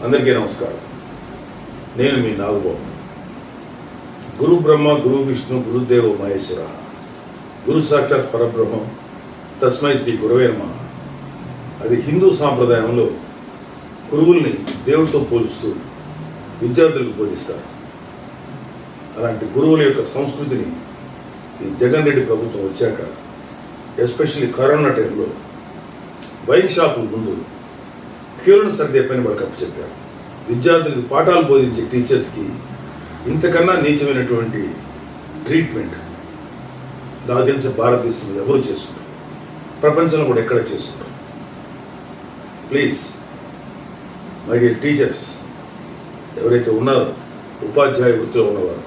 అందరికీ నమస్కారం. నేను మీ నాగబాబు. గురు బ్రహ్మ, గురు విష్ణు, గురుదేవో మహేశ్వర, గురు సాక్షాత్ పరబ్రహ్మం, తస్మై శ్రీ గురవే నమః. అది హిందూ సాంప్రదాయంలో గురువుల్ని దేవుడితో పోలుస్తూ విద్యార్థులకు బోధిస్తారు. అలాంటి గురువుల యొక్క సంస్కృతిని ఈ జగన్ రెడ్డి ప్రభుత్వం వచ్చాక, ఎస్పెషల్లీ కరోనా టైంలో వైన్ షాపుల ముందు క్యూలను సర్దే పని వాళ్ళకి అప్పచెప్పారు. విద్యార్థులకు పాఠాలు బోధించే టీచర్స్కి ఇంతకన్నా నీచమైనటువంటి ట్రీట్మెంట్ నాకు తెలిసి భారతదేశంలో ఎవరు చేసుకుంటారు, ప్రపంచంలో కూడా ఎక్కడ చేసుకుంటారు. ప్లీజ్ మై డియర్ టీచర్స్, ఎవరైతే ఉన్నారో ఉపాధ్యాయ వృత్తిలో ఉన్నవారు,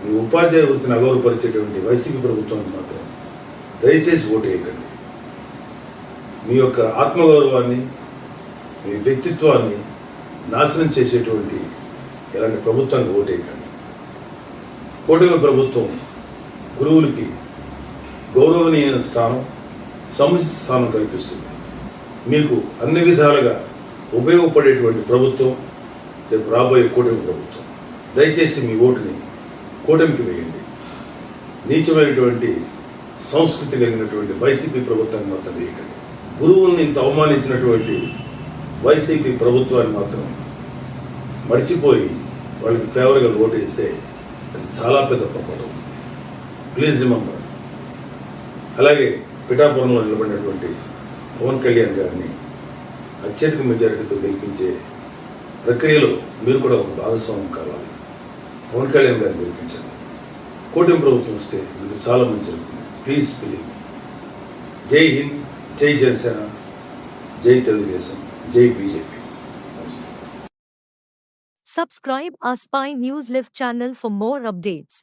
మీ ఉపాధ్యాయ వృత్తిని అగౌరవపరిచేటువంటి వైసీపీ ప్రభుత్వానికి మాత్రం దయచేసి ఓటు వేయకండి. మీ యొక్క ఆత్మగౌరవాన్ని, మీ వ్యక్తిత్వాన్ని నాశనం చేసేటువంటి ఇలాంటి ప్రభుత్వానికి ఓటేయకండి. కూటమి ప్రభుత్వం గురువులకి గౌరవనీయమైన స్థానం, సముచిత స్థానం కల్పిస్తుంది. మీకు అన్ని విధాలుగా ఉపయోగపడేటువంటి ప్రభుత్వం రేపు రాబోయే కూటమి ప్రభుత్వం. దయచేసి మీ ఓటుని కూటమికి వేయండి. నీచమైనటువంటి సంస్కృతి కలిగినటువంటి వైసీపీ ప్రభుత్వాన్ని మాత్రం వేయకండి. గురువుల్ని ఇంత అవమానించినటువంటి వైసీపీ ప్రభుత్వాన్ని మాత్రం మర్చిపోయి వాళ్ళకి ఫేవర్గా ఓటు వేస్తే అది చాలా పెద్ద పొరపాటు అవుతుంది. Please remember. అలాగే పిఠాపురంలో నిలబడినటువంటి పవన్ కళ్యాణ్ గారిని అత్యధిక మెజారిటీతో గెలిపించే ప్రక్రియలో మీరు కూడా ఒక భాగస్వామ్యం కావాలి. పవన్ కళ్యాణ్ గారిని గెలిపించండి. కూటమి ప్రభుత్వం వస్తే మీకు చాలా మంచి జరుగుతుంది. Please believe me. జై హింద్, జై జనసేన, జై తెలుగుదేశం, జై బీజేపీ. నమస్తే. Subscribe our Spy News Live channel for more updates.